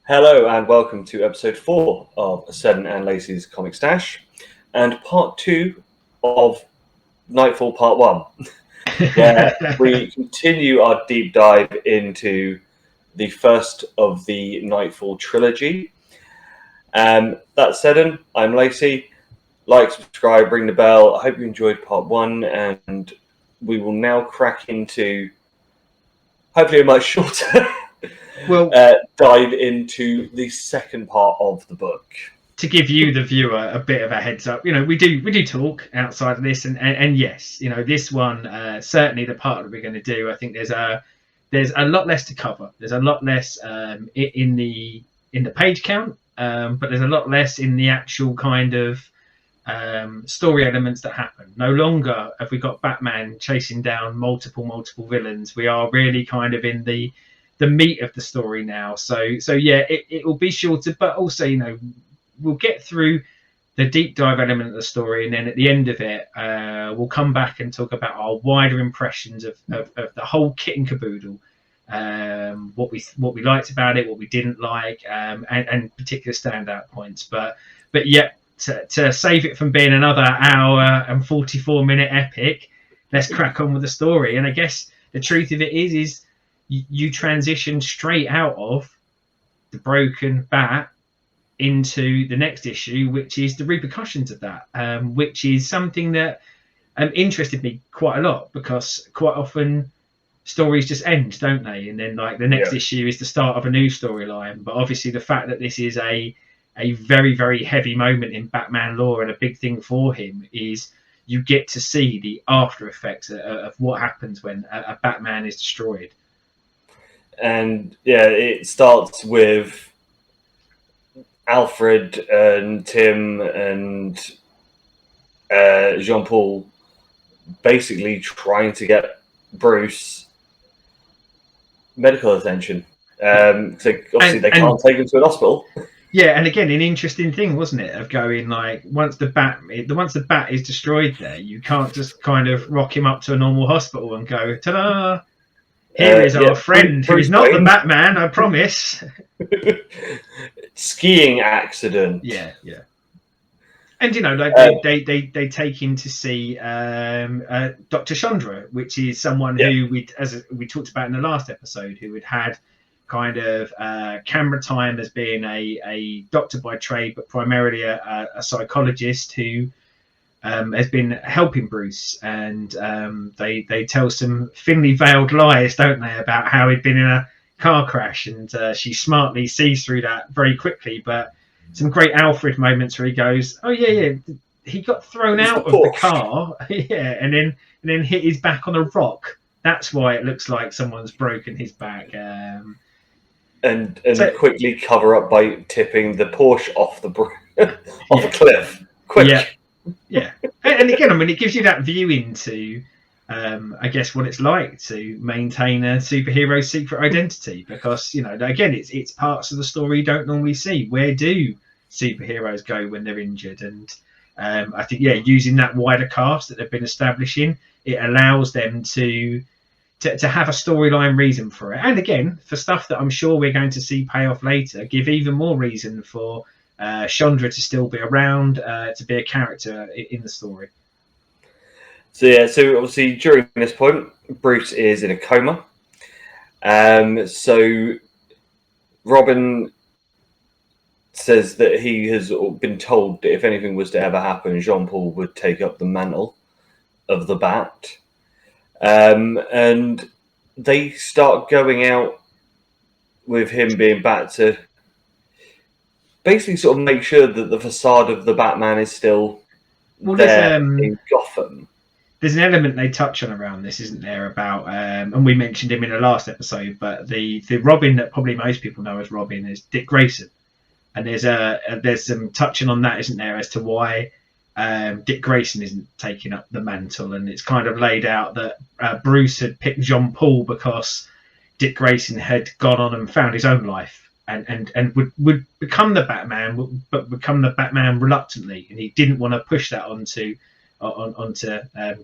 Hello and welcome to episode 4 of Seddon and Laceys Comic Stash and part 2 of Knightfall part 1, where we continue our deep dive into the first of the Knightfall trilogy. That's Seddon, I'm Lacey. Like, subscribe, ring the bell. I hope you enjoyed part 1, and we will now crack into hopefully a much shorter dive into the second part of the book. To give you, the viewer, a bit of a heads up, we do talk outside of this, and yes, this one, certainly the part that we're going to do, I think there's a lot less to cover. There's a lot less in the page count, but there's a lot less in the actual kind of story elements that happen. No longer have we got Batman chasing down multiple villains. We are really kind of in the meat of the story now. So yeah, it will be shorter, but also we'll get through the deep dive element of the story, and then at the end of it, we'll come back and talk about our wider impressions of the whole kit and caboodle, what we liked about it, what we didn't like, and particular standout points. But yeah, to save it from being another hour and 44-minute epic, let's crack on with the story. And I guess the truth of it is you transition straight out of the broken bat into the next issue, which is the repercussions of that, which is something that interested me quite a lot, because quite often stories just end, don't they? And then like the next issue is the start of a new storyline. But obviously the fact that this is a very, very heavy moment in Batman lore, and a big thing for him, is you get to see the after effects of what happens when a Batman is destroyed. And yeah, it starts with Alfred and Tim and Jean-Paul basically trying to get Bruce medical attention. So obviously they can't take him to an hospital. Yeah, and again, an interesting thing, wasn't it, of going like, once the bat is destroyed there, you can't just kind of rock him up to a normal hospital and go, ta-da! Here is our friend who is not the Batman, I promise. Skiing accident. Yeah. And they take him to see Dr. Chandra, which is someone who as we talked about in the last episode, who had kind of camera time as being a doctor by trade, but primarily a psychologist who has been helping Bruce. And they tell some thinly veiled lies, don't they, about how he'd been in a car crash, and she smartly sees through that very quickly. But some great Alfred moments where he goes, oh yeah, he got thrown out of the car, and then hit his back on a rock. That's why it looks like someone's broken his back. And quickly cover up by tipping the Porsche off the the cliff. Quick. Yeah. And again, I mean, it gives you that view into, I guess, what it's like to maintain a superhero's secret identity, because again, it's parts of the story you don't normally see. Where do superheroes go when they're injured? And I think using that wider cast that they've been establishing, it allows them to have a storyline reason for it. And again, for stuff that I'm sure we're going to see pay off later, give even more reason for Chandra to still be around, to be a character in the story. So obviously during this point, Bruce is in a coma. So Robin says that he has been told that if anything was to ever happen, Jean-Paul would take up the mantle of the Bat. And they start going out with him being Bat to basically sort of make sure that the facade of the Batman is still there in Gotham. There's an element they touch on around this, isn't there, about and we mentioned him in the last episode, but the Robin that probably most people know as Robin is Dick Grayson. And there's some touching on that, isn't there, as to why Dick Grayson isn't taking up the mantle. And it's kind of laid out that Bruce had picked Jean-Paul because Dick Grayson had gone on and found his own life and would become the Batman, but become the Batman reluctantly, and he didn't want to push that onto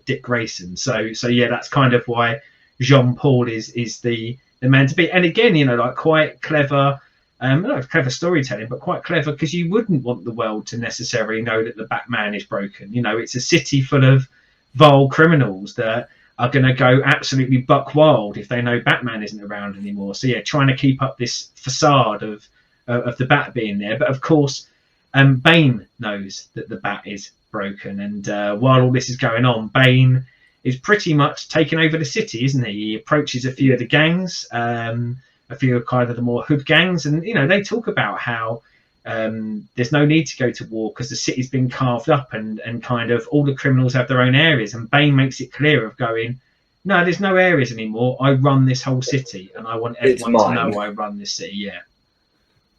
Dick Grayson. So yeah, that's kind of why Jean-Paul is the man to be. And again, like quite clever Not clever storytelling, but quite clever, because you wouldn't want the world to necessarily know that the Batman is broken. You know, it's a city full of vile criminals that are going to go absolutely buck wild if they know Batman isn't around anymore. So yeah, trying to keep up this facade of the Bat being there, but of course, Bane knows that the Bat is broken, and while all this is going on, Bane is pretty much taking over the city, isn't he? He approaches a few of the gangs, a few of kind of the more hood gangs, and you know, they talk about how there's no need to go to war because the city's been carved up, and kind of all the criminals have their own areas, and Bane makes it clear of going, no, there's no areas anymore. I run this whole city, and I want everyone to know I run this city. Yeah,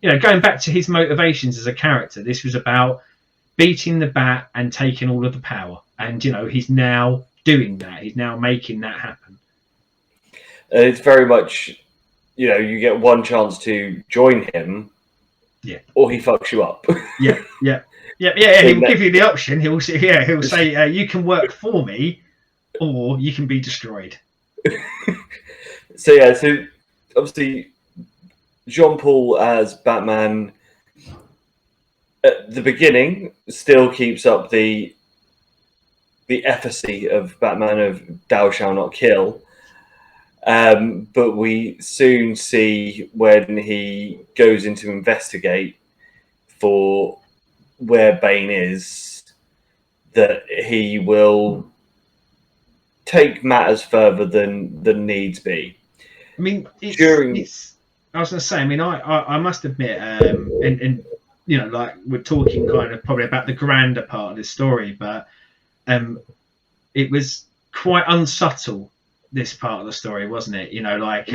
you know, going back to his motivations as a character, this was about beating the Bat and taking all of the power, and you know, he's now doing that. He's now making that happen. It's very much, you know, you get one chance to join him, yeah, or he fucks you up. Yeah. He will give you the option. He'll say, you can work for me, or you can be destroyed. So obviously, Jean-Paul as Batman at the beginning still keeps up the efficacy of Batman of "Thou shalt not kill." But we soon see when he goes in to investigate for where Bane is, that he will take matters further than needs be. I mean, I was going to say, I mean, I must admit, and you know, like, we're talking kind of probably about the grander part of this story, but it was quite unsubtle, this part of the story, wasn't it? You know, like,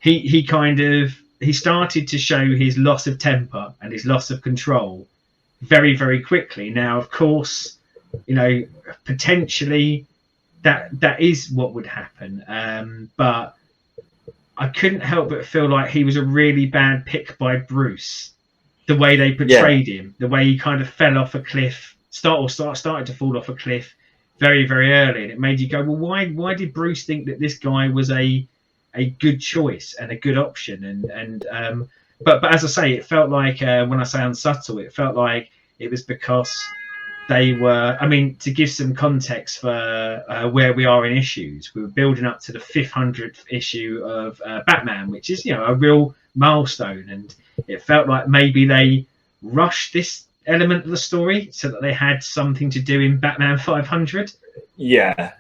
he started to show his loss of temper and his loss of control very, very quickly. Now, of course, you know, potentially that is what would happen, but I couldn't help but feel like he was a really bad pick by Bruce. The way they portrayed him, the way he kind of fell off a cliff, started to fall off a cliff very, very early, and it made you go, well, why did Bruce think that this guy was a good choice and a good option? But as I say, it felt like, when I say unsubtle, it felt like it was because they were, I mean, to give some context for where we are in issues, we were building up to the 500th issue of Batman, which is, you know, a real milestone, and it felt like maybe they rushed this element of the story so that they had something to do in Batman 500. Yeah.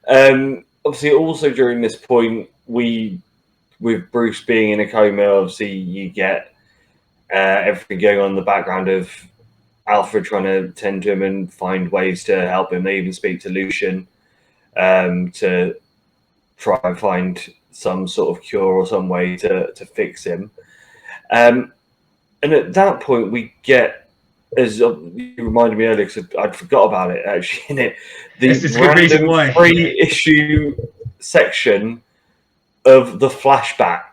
Obviously, also during this point, with Bruce being in a coma, obviously you get everything going on in the background of Alfred trying to tend to him and find ways to help him. They even speak to Lucian to try and find some sort of cure or some way to fix him. And at that point, we get, as you reminded me earlier, because I'd forgot about it actually, in it, the random 3-issue section of the flashback.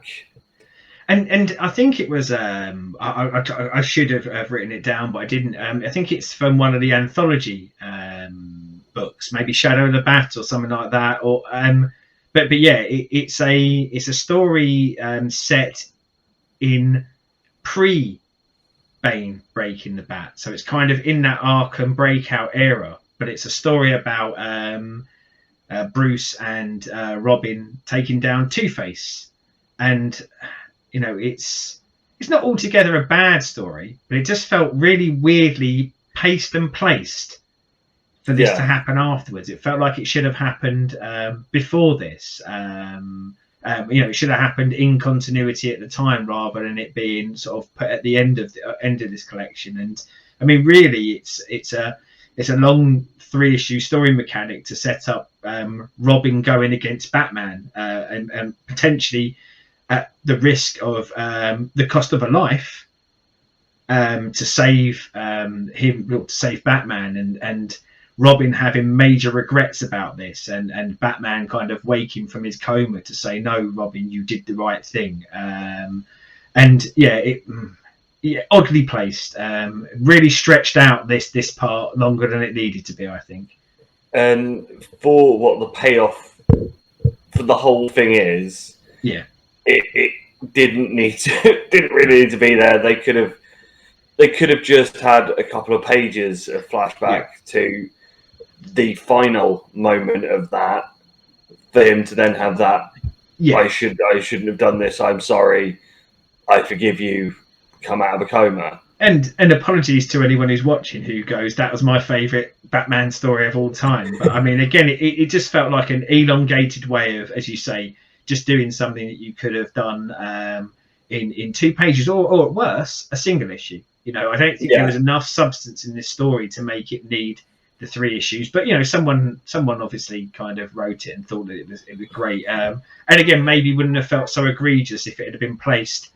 And I think it was, I should have written it down, but I didn't. I think it's from one of the anthology books, maybe Shadow of the Bat or something like that. Or but yeah, it's a story set in pre-Bane breaking the Bat, so it's kind of in that Arkham breakout era. But it's a story about Bruce and Robin taking down Two-Face, and you know, it's not altogether a bad story, but it just felt really weirdly paced and placed for this to happen afterwards. It felt like it should have happened before this. You know, it should have happened in continuity at the time rather than it being sort of put at the end of this collection. And I mean, really, it's a long 3-issue story mechanic to set up Robin going against Batman and potentially at the risk of the cost of a life to save him, to save Batman, and Robin having major regrets about this, and Batman kind of waking from his coma to say, no, Robin, you did the right thing. And oddly placed, really stretched out this part longer than it needed to be, I think. And for what the payoff for the whole thing is, yeah, it didn't really need to be there. They could have just had a couple of pages of flashback to the final moment of that for him to then have that. I shouldn't have done this. I'm sorry. I forgive you. Come out of a coma. And apologies to anyone who's watching who goes, that was my favourite Batman story of all time. But I mean, again, it just felt like an elongated way of, as you say, just doing something that you could have done in 2 pages, or at worse, a single issue. You know, I don't think there was enough substance in this story to make it need the 3 issues. But you know, someone obviously kind of wrote it and thought that it was great. And again, maybe wouldn't have felt so egregious if it had been placed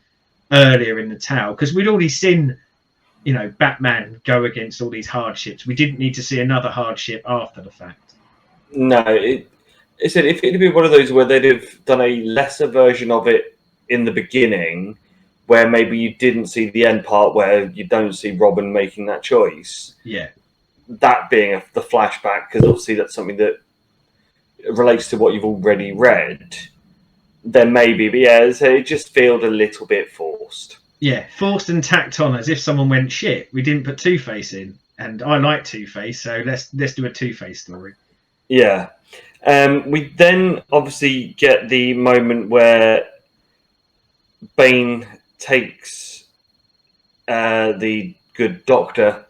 earlier in the tale, because we'd already seen, you know, Batman go against all these hardships. We didn't need to see another hardship after the fact. No, it said if it had been one of those where they'd have done a lesser version of it in the beginning, where maybe you didn't see the end part where you don't see Robin making that choice. Yeah. That being the flashback, because obviously that's something that relates to what you've already read, then maybe, but yeah, so it just felt a little bit forced. Yeah, forced and tacked on, as if someone went, shit, we didn't put Two-Face in, and I like Two-Face, so let's do a Two-Face story. Yeah. We then obviously get the moment where Bane takes the good doctor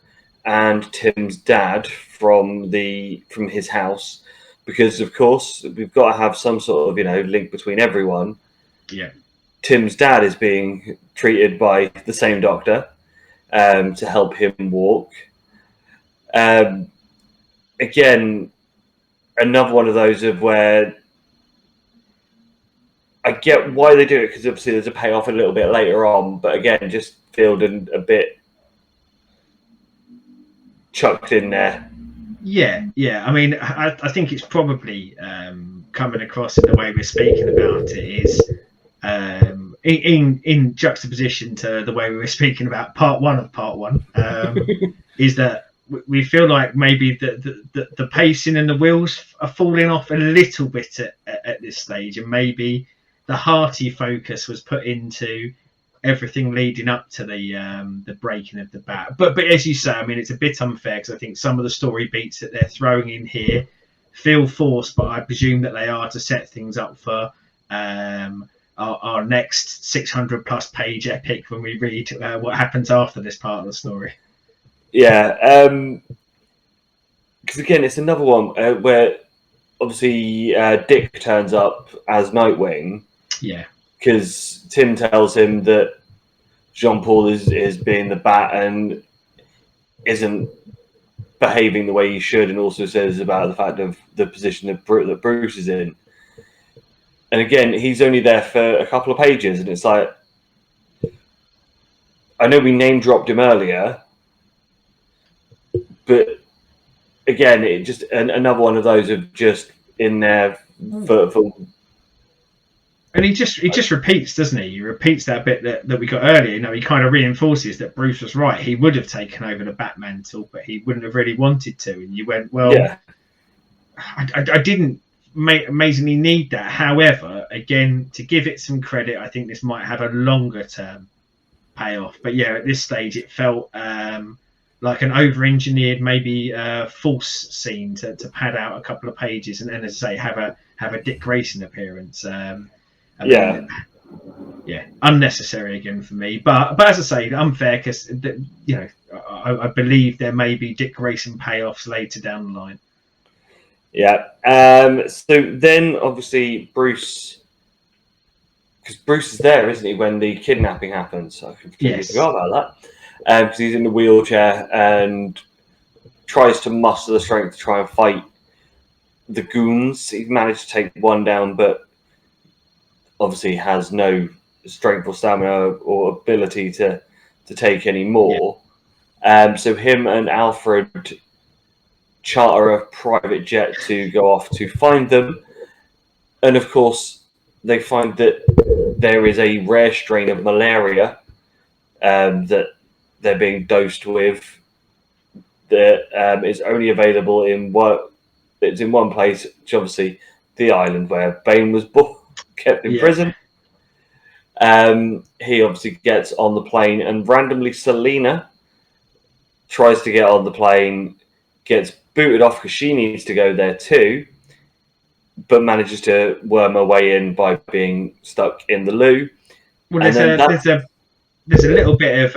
and Tim's dad from his house, because of course we've got to have some sort of, you know, link between everyone. Yeah. Tim's dad is being treated by the same doctor to help him walk. Again, another one of those of where I get why they do it, because obviously there's a payoff a little bit later on, but again, just feel a bit chucked in there. Yeah. I mean, I think it's probably coming across in the way we're speaking about it is in juxtaposition to the way we were speaking about part one, is that we feel like maybe the pacing and the wheels are falling off a little bit at this stage, and maybe the hearty focus was put into everything leading up to the breaking of the bat. But as you say, I mean, it's a bit unfair, because I think some of the story beats that they're throwing in here feel forced, but I presume that they are to set things up for our next 600 plus page epic when we read what happens after this part of the story. Yeah, because again, it's another one where obviously Dick turns up as Nightwing. Yeah. Because Tim tells him that Jean-Paul is being the Bat and isn't behaving the way he should, and also says about the fact of the position that Bruce is in. And again, he's only there for a couple of pages, and it's like, I know we name dropped him earlier, but again, it just another one of those of just in there for and he just repeats, doesn't he? He repeats that bit that we got earlier. You know, he kind of reinforces that Bruce was right. He would have taken over the Bat mantle, but he wouldn't have really wanted to. And you went, well, yeah. I didn't amazingly need that. However, again, to give it some credit, I think this might have a longer term payoff. But yeah, at this stage, it felt like an over-engineered, maybe false scene to pad out a couple of pages, and as I say, have a Dick Grayson appearance. Unnecessary again for me. But as I say, unfair, because you know, I believe there may be Dick Grayson payoffs later down the line. Yeah. So then, obviously, Bruce, because Bruce is there, isn't he, when the kidnapping happens? I completely forgot about that. Because he's in the wheelchair and tries to muster the strength to try and fight the goons. He's managed to take one down, but obviously has no strength or stamina or ability to take any more. Yeah. So him and Alfred charter a private jet to go off to find them. And of course, they find that there is a rare strain of malaria that they're being dosed with that is only available in one place, which obviously the island where Bane was kept in prison. He obviously gets on the plane, and randomly Selena tries to get on the plane, gets booted off because she needs to go there too, but manages to worm her way in by being stuck in the loo. Well, And then there's a little bit of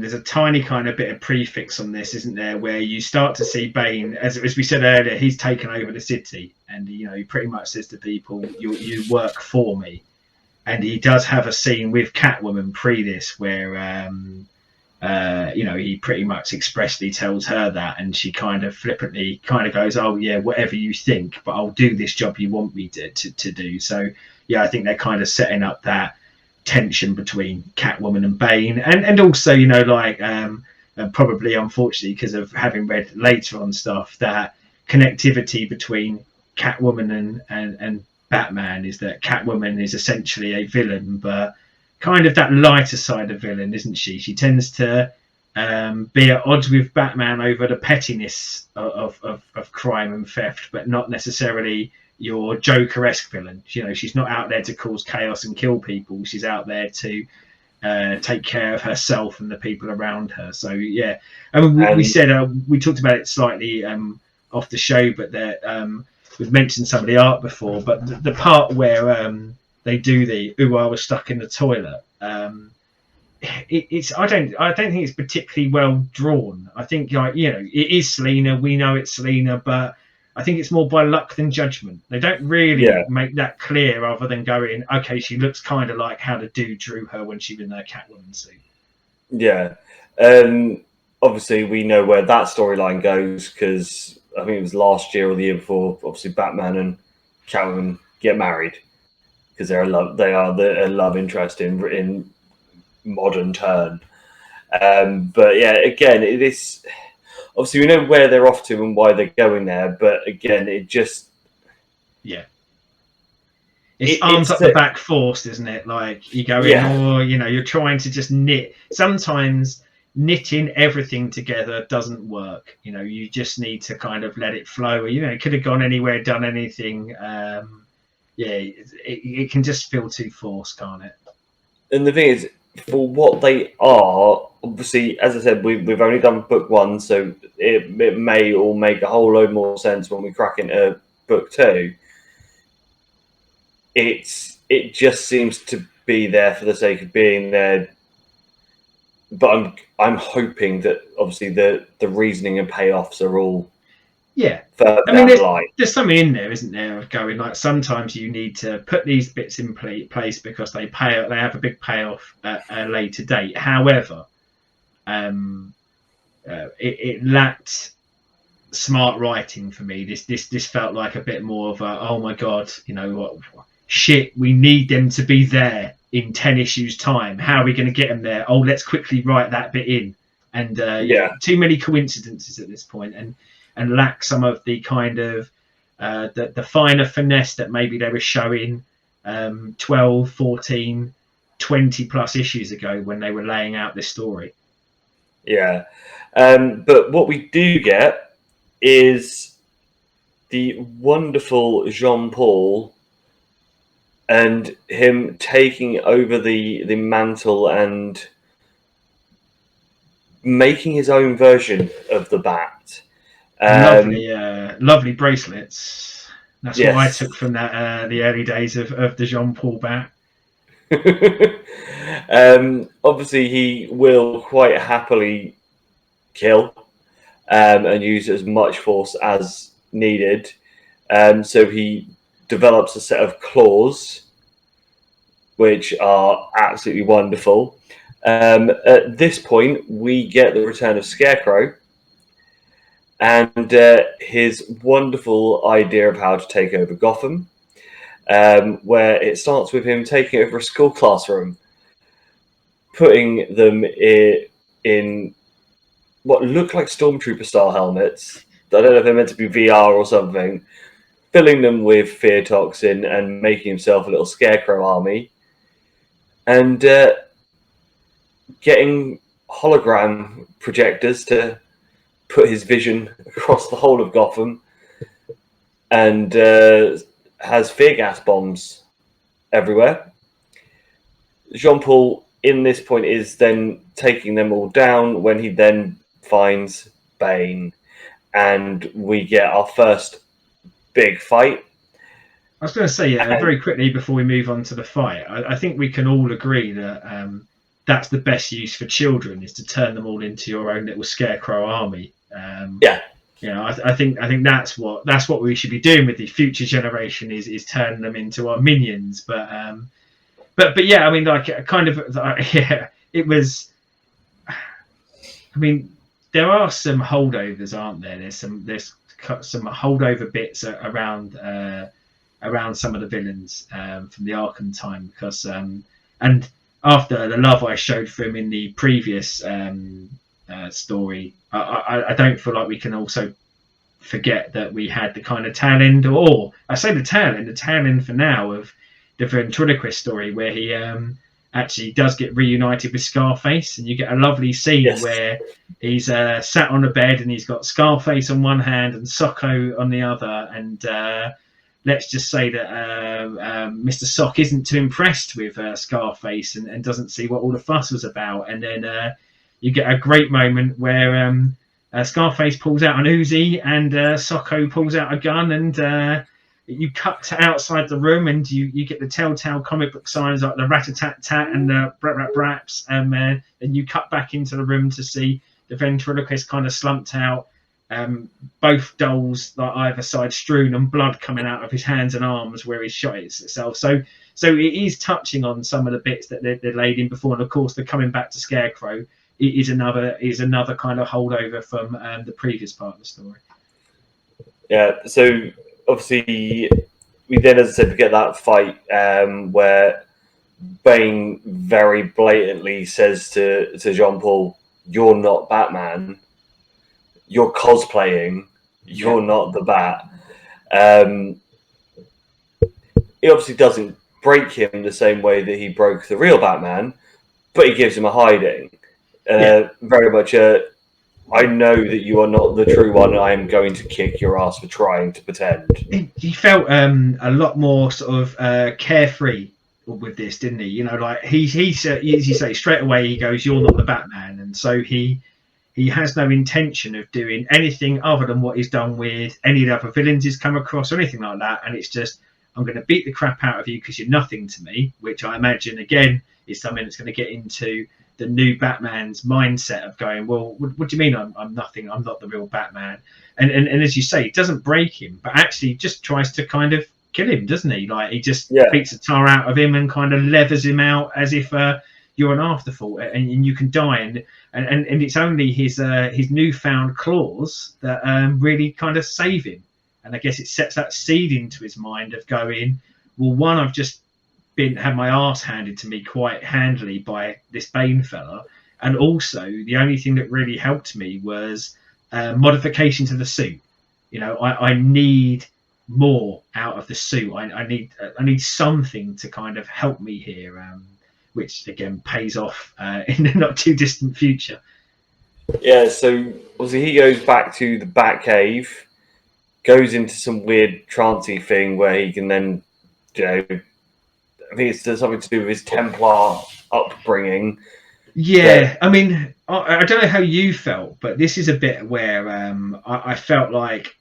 there's a tiny kind of bit of prefix on this, isn't there, where you start to see Bane, as we said earlier, he's taken over the city, and he pretty much says to people, "You work for me," and he does have a scene with Catwoman pre this where he pretty much expressly tells her that, and she kind of flippantly kind of goes, "Oh yeah, whatever you think, but I'll do this job you want me to do." So yeah, I think they're kind of setting up that tension between Catwoman and Bane, and also probably unfortunately because of having read later on stuff, that connectivity between Catwoman and Batman is that Catwoman is essentially a villain, but kind of that lighter side of villain, isn't she? She tends to be at odds with Batman over the pettiness of crime and theft, but not necessarily your Joker-esque villain. She's not out there to cause chaos and kill people. She's out there to take care of herself and the people around her. So yeah, I mean, we said we talked about it slightly off the show, but that we've mentioned some of the art before. But the part where they do the "Ooh, I was stuck in the toilet." It's I don't think it's particularly well drawn. I think it is Selena. We know it's Selena, but I think it's more by luck than judgment. They don't really make that clear, other than going, okay, she looks kind of like how the dude drew her when she was in her Catwoman suit. Yeah. Obviously, we know where that storyline goes because I think it was last year or the year before. Obviously, Batman and Catwoman get married because they are a love interest in modern turn. But yeah, again, it is. Obviously, we know where they're off to and why they're going there, but again, it just it's arms up the back forced, isn't it? Like you go in, or you're trying to just knit. Sometimes knitting everything together doesn't work. You just need to kind of let it flow. It could have gone anywhere, done anything. It can just feel too forced, can't it? And the thing is, for what they are, obviously, as I said, we've only done book one, so it may all make a whole load more sense when we crack into book two. It just seems to be there for the sake of being there, but I'm hoping that obviously the reasoning and payoffs are all I mean, there's something in there, isn't there, of going like sometimes you need to put these bits in place because they have a big payoff at a later date. However, it lacked smart writing for me. This felt like a bit more of a, oh my god, shit, we need them to be there in 10 issues time. How are we going to get them there? Oh, let's quickly write that bit in. And too many coincidences at this point, and lack some of the kind of the finer finesse that maybe they were showing 12, 14, 20 plus issues ago when they were laying out this story. Yeah. But what we do get is the wonderful Jean-Paul and him taking over the mantle and making his own version of the bat. Lovely bracelets. That's what I took from that the early days of the Jean-Paul bat. Obviously, he will quite happily kill and use as much force as needed. So he develops a set of claws, which are absolutely wonderful. At this point, we get the return of Scarecrow and his wonderful idea of how to take over Gotham, where it starts with him taking over a school classroom, putting them in what look like Stormtrooper-style helmets. I don't know if they're meant to be VR or something, filling them with fear toxin and making himself a little Scarecrow army, and getting hologram projectors to put his vision across the whole of Gotham, and has fear gas bombs everywhere. Jean-Paul in this point is then taking them all down when he then finds Bane, and we get our first big fight. I was going to say, very quickly before we move on to the fight, I think we can all agree that that's the best use for children, is to turn them all into your own little scarecrow army. Yeah. You know, I think that's what we should be doing with the future generation, is turning them into our minions. But yeah, I mean, like, kind of, yeah, it was. I mean, there are some holdovers, aren't there? There's some holdover bits around some of the villains from the Arkham time, because and after the love I showed for him in the previous story, I don't feel like we can also forget that we had the kind of tail end, or I say the tail end for now, of the ventriloquist story, where he actually does get reunited with Scarface, and you get a lovely scene where he's sat on a bed and he's got Scarface on one hand and Socko on the other, and let's just say that Mr. Sock isn't too impressed with Scarface, and doesn't see what all the fuss was about. And then you get a great moment where Scarface pulls out an Uzi and Socko pulls out a gun, and you cut to outside the room, and you get the telltale comic book signs like the rat-a-tat-tat and the brap-brap-braps, and you cut back into the room to see the ventriloquist kind of slumped out, both dolls like either side strewn, and blood coming out of his hands and arms where he shot itself. So it is touching on some of the bits that they laid in before, and of course the coming back to Scarecrow is another kind of holdover from the previous part of the story. Yeah, so obviously we then, as I said, we get that fight where Bane very blatantly says to Jean-Paul, "You're not Batman. You're cosplaying. You're not the Bat." He obviously doesn't break him the same way that he broke the real Batman, but he gives him a hiding. Very much I know that you are not the true one. I am going to kick your ass for trying to pretend. He felt a lot more sort of carefree with this, didn't he? You know, like he as you say, straight away he goes, "You're not the Batman," and so he has no intention of doing anything other than what he's done with any of the other villains he's come across or anything like that. And it's just, I'm going to beat the crap out of you because you're nothing to me, which I imagine again is something that's going to get into the new Batman's mindset of going, well, what do you mean I'm nothing? I'm not the real Batman. And as you say, it doesn't break him, but actually just tries to kind of kill him, doesn't he? Like he just beats the tar out of him and kind of levers him out as if you're an afterthought and you can die. And it's only his newfound claws that really kind of save him. And I guess it sets that seed into his mind of going, well, one, I've just had my arse handed to me quite handily by this Bane fella, and also the only thing that really helped me was modification to the suit. You know, I need more out of the suit. I need something to kind of help me here, which again pays off in the not too distant future. Yeah, so obviously he goes back to the Batcave, goes into some weird trancey thing where he can then, you know, I think it's something to do with his Templar upbringing. Yeah, I mean, I don't know how you felt, but this is a bit where I felt like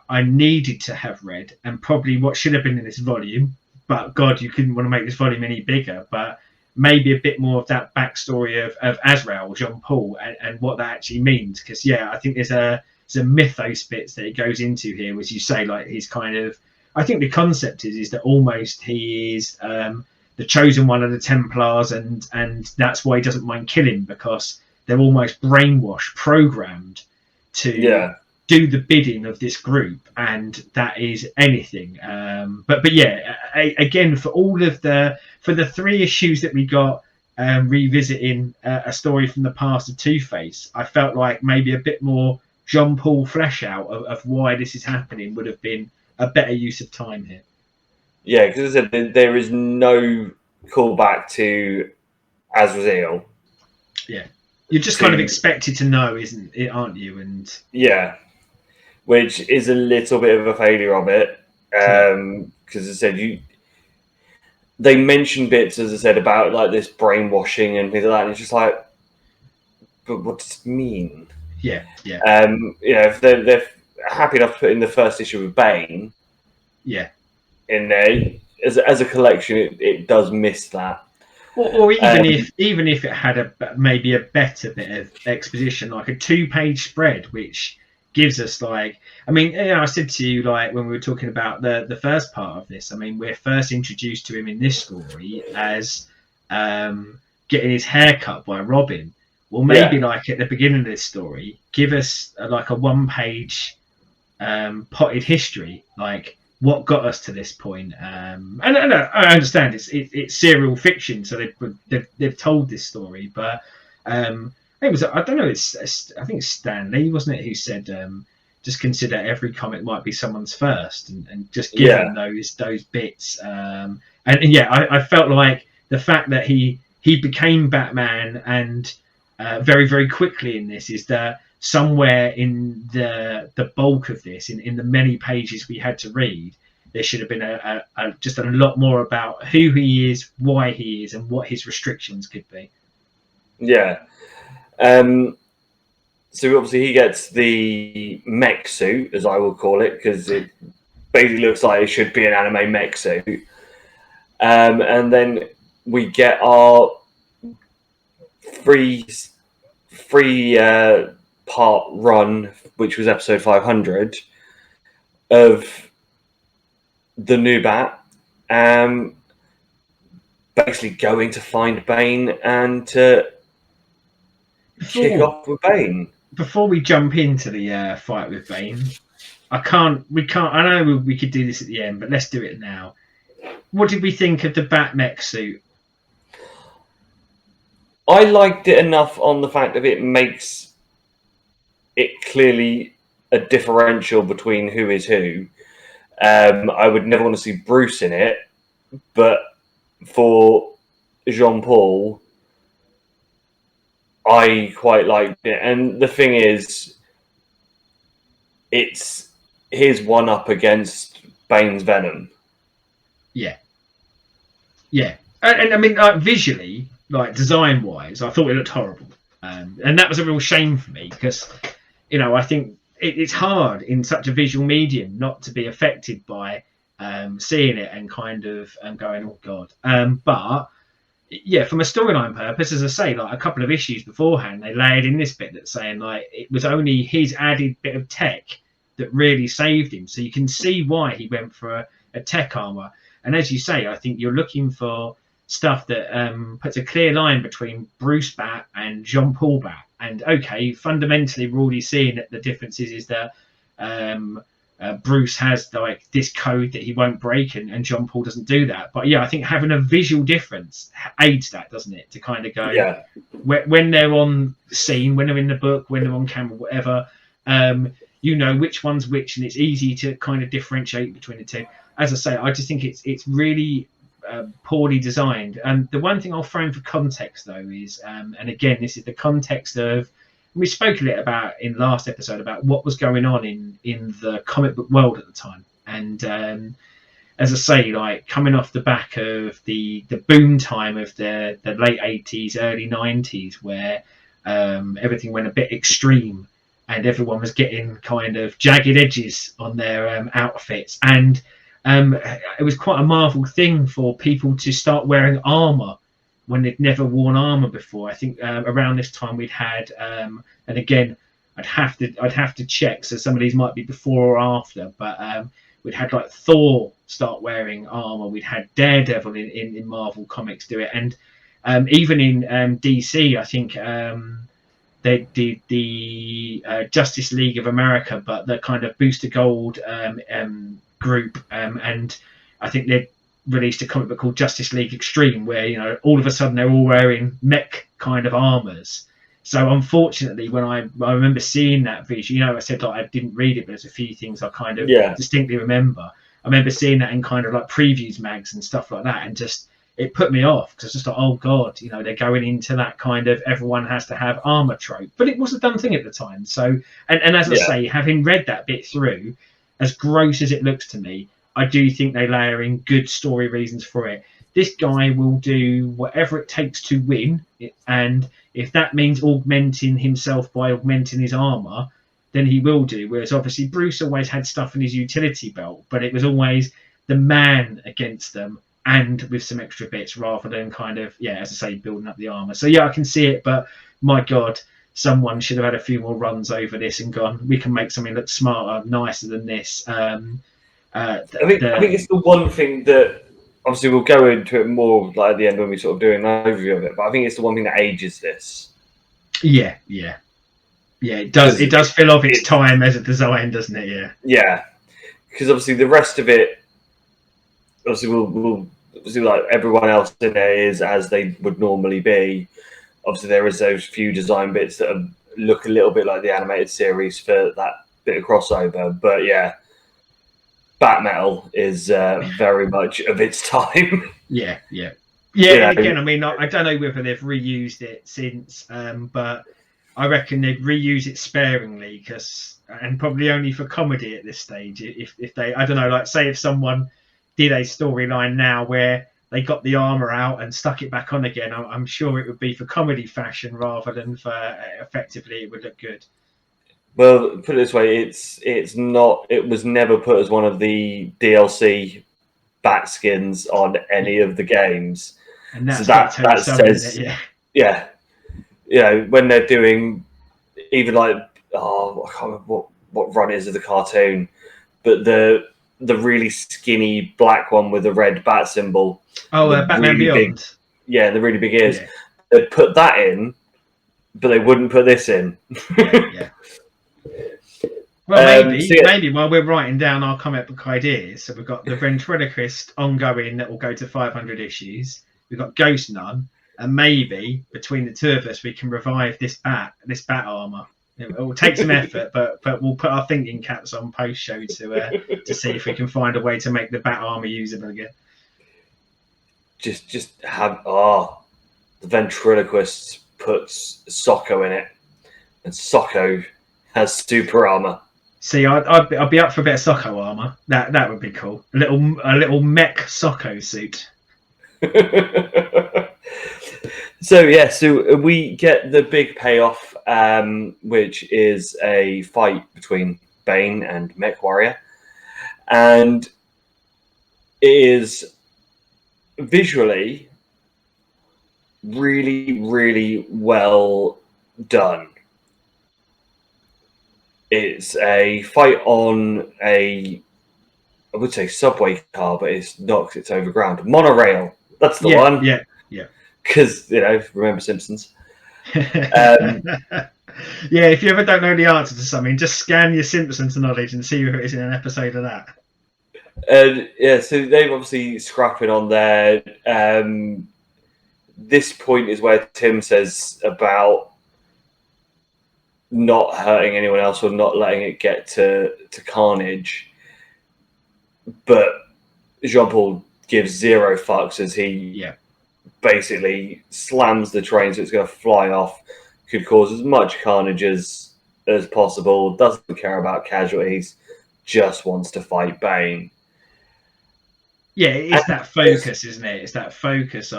I needed to have read, and probably what should have been in this volume, but God, you couldn't want to make this volume any bigger, but maybe a bit more of that backstory of Azrael, Jean-Paul, and what that actually means. Because, yeah, I think there's a mythos bits that it goes into here, which you say, like, he's kind of, I think the concept is that almost he is the chosen one of the Templars, and that's why he doesn't mind killing, because they're almost brainwashed, programmed to do the bidding of this group, and that is anything. But yeah, again, for the 3 issues that we got revisiting a story from the past of Two-Face, I felt like maybe a bit more Jean-Paul flesh out of why this is happening would have been a better use of time here. Yeah, because as I said, there is no callback to Azrael. Yeah, you're just kind of expected to know, aren't you? And yeah, which is a little bit of a failure of it, because as I said, they mention bits, as I said, about like this brainwashing and things like that, and it's just like, but what does it mean? Yeah, yeah, If they're happy enough to put in the first issue with Bane, yeah. in there as a collection, it does miss that. Or even if it had maybe a better bit of exposition, like a 2-page spread, which gives us like, I mean, I said to you like when we were talking about the first part of this. I mean, we're first introduced to him in this story as getting his hair cut by Robin. Well, maybe like at the beginning of this story, give us like a 1-page potted history, like what got us to this point. And I understand it's serial fiction, so they've told this story, but it was, I don't know, I think it's Stan Lee, wasn't it, who said just consider every comic might be someone's first, and just give them those bits. I felt like the fact that he became Batman and very very quickly in this is that somewhere in the bulk of this, in the many pages we had to read, there should have been just a lot more about who he is, why he is, and what his restrictions could be. Yeah. So obviously he gets the mech suit, as I will call it, because it basically looks like it should be an anime mech suit. And then we get our three part run, which was episode 500 of the new Bat, basically going to find Bane and to kick off with Bane. Before we jump into the fight with Bane, I know we could do this at the end, but let's do it now. What did we think of the Bat mech suit? I liked it enough on the fact that it makes it clearly a differential between who is who. I would never want to see Bruce in it, but for Jean-Paul, I quite liked it. And the thing is, it's his one-up against Bane's Venom. Yeah. Yeah. And I mean, like, visually, like design-wise, I thought it looked horrible. And that was a real shame for me because, I think it's hard in such a visual medium not to be affected by seeing it and kind of going, oh, God. But yeah, from a storyline purpose, as I say, like a couple of issues beforehand, they layered in this bit that's saying like it was only his added bit of tech that really saved him. So you can see why he went for a tech armor. And as you say, I think you're looking for stuff that puts a clear line between Bruce Bat and Jean-Paul Bat. And okay, fundamentally, we're already seeing that the difference is that Bruce has like this code that he won't break, and Jean-Paul doesn't do that. But yeah, I think having a visual difference aids that, doesn't it? To kind of go, when they're on scene, when they're in the book, when they're on camera, whatever, which one's which, and it's easy to kind of differentiate between the two. As I say, I just think it's really poorly designed. And the one thing I'll throw in for context though is, and again, this is the context of, we spoke a little about in last episode about what was going on in the comic book world at the time. And as I say, like coming off the back of the boom time of the late 80s, early 90s, where everything went a bit extreme and everyone was getting kind of jagged edges on their outfits. And it was quite a Marvel thing for people to start wearing armor when they'd never worn armor before. I think around this time we'd had, and again, I'd have to check. So some of these might be before or after, but we'd had like Thor start wearing armor. We'd had Daredevil in Marvel comics do it, and even in DC, I think they did the Justice League of America, but the kind of Booster Gold group, and I think they released a comic book called Justice League Extreme, where all of a sudden they're all wearing mech kind of armors. So unfortunately, when I remember seeing that vision, I said like I didn't read it, but there's a few things I kind of distinctly remember. I remember seeing that in kind of like previews mags and stuff like that, and just it put me off because it's just like, oh god, they're going into that kind of everyone has to have armor trope, but it was a done thing at the time. So and as I say, having read that bit through, as gross as it looks to me, I do think they layer in good story reasons for it. this guy will do whatever it takes to win, and if that means augmenting himself by augmenting his armor, then he will do. Whereas obviously Bruce always had stuff in his utility belt, but it was always the man against them and with some extra bits rather than kind of, yeah, as I say, building up the armor. So yeah, I can see it, but my God, someone should have had a few more runs over this and gone, we can make something look smarter, nicer than this. I think it's the one thing that, obviously we'll go into it more like at the end when we sort of do an overview of it, but I think it's the one thing that ages this. Yeah. It does. It does feel of its time as a design, doesn't it? Yeah. Yeah, because obviously the rest of it, obviously we'll obviously like everyone else in there is as they would normally be. Obviously there is those few design bits that look a little bit like the animated series for that bit of crossover, but yeah, Bat Metal is very much of its time. Yeah. Again, I mean, I don't know whether they've reused it since, but I reckon they'd reuse it sparingly, and probably only for comedy at this stage. If they, I don't know, like say if someone did a storyline now where they got the armor out and stuck it back on again, I'm sure it would be for comedy fashion rather than for effectively it would look good. Well, put it this way, it's not. It was never put as one of the DLC bat skins on any of the games, and that's so that says, yeah, you know, when they're doing even like I can't remember what run it is of the cartoon, but the really skinny black one with the red bat symbol. Oh, Batman really Beyond. Big, yeah, the really big ears. Yeah. They'd put that in, but they wouldn't put this in. Yeah. Well, maybe while we're writing down our comic book ideas, so we've got the Ventriloquist ongoing that will go to 500 issues. We've got Ghost Nun, and maybe between the two of us, we can revive this bat armor. It will take some effort, but we'll put our thinking caps on post show to see if we can find a way to make the bat armor usable again. Just have the Ventriloquist puts Socko in it, and Socko has super armor. See, I'd be up for a bit of Socko armor. That would be cool. A little mech Socko suit. So we get the big payoff, which is a fight between Bane and Mech Warrior, and it is visually really, really well done. It's a fight on I would say subway car, but it's not because it's overground. Monorail. That's the one. Yeah. Because, remember Simpsons. Yeah, if you ever don't know the answer to something, just scan your Simpsons knowledge and see if it is in an episode of that. So they've obviously scrapping on there. This point is where Tim says about not hurting anyone else or not letting it get to Carnage. But Jean-Paul gives zero fucks as he basically slams the train so it's going to fly off, could cause as much carnage as possible, doesn't care about casualties, just wants to fight Bane. Yeah, it's that focus, isn't it? It's that focus.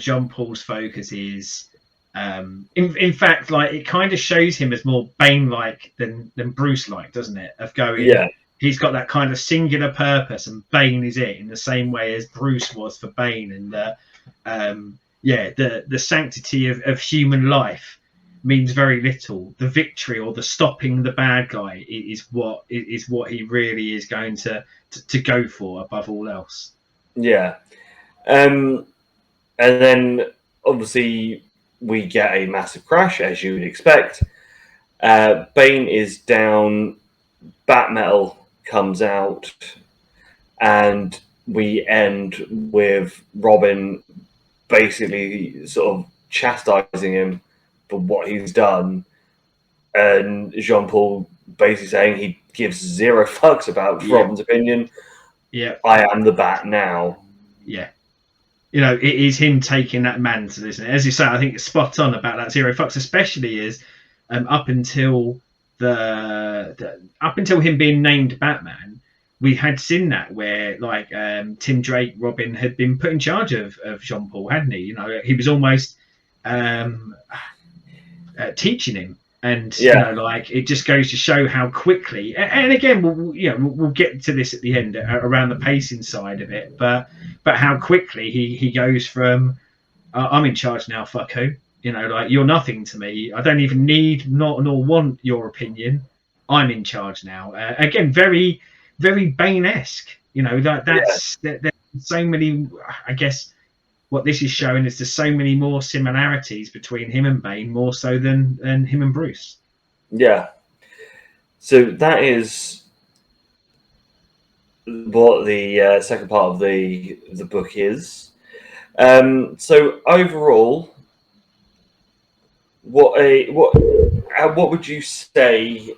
Jean-Paul's focus is, in fact, like it kind of shows him as more Bane-like than Bruce-like, doesn't it? Of going, he's got that kind of singular purpose, and Bane is it in the same way as Bruce was for Bane. And the sanctity of human life means very little. The victory or the stopping the bad guy is what he really is going to go for above all else. Yeah. And then obviously we get a massive crash, as you would expect. Bane is down, Bat Metal comes out, and we end with Robin basically sort of chastising him for what he's done, and Jean-Paul basically saying he gives zero fucks about Robin's opinion. Yeah, I am the Bat now. Yeah, it is him taking that mantle, isn't it? As you say, I think it's spot on about that zero fucks, especially as up until him being named Batman, we had seen that where like Tim Drake, Robin had been put in charge of Jean Paul, hadn't he? You know, he was almost teaching him, and you know, like it just goes to show how quickly. And again, we'll get to this at the end around the pacing side of it, but how quickly he goes from I'm in charge now, fuck who, you know, like you're nothing to me. I don't even need nor want your opinion. I'm in charge now. Again, very Bane-esque. You know, there's so many. I guess what this is showing is there's so many more similarities between him and Bane, more so than him and Bruce. Yeah. So that is what the second part of the book is. So overall, what would you say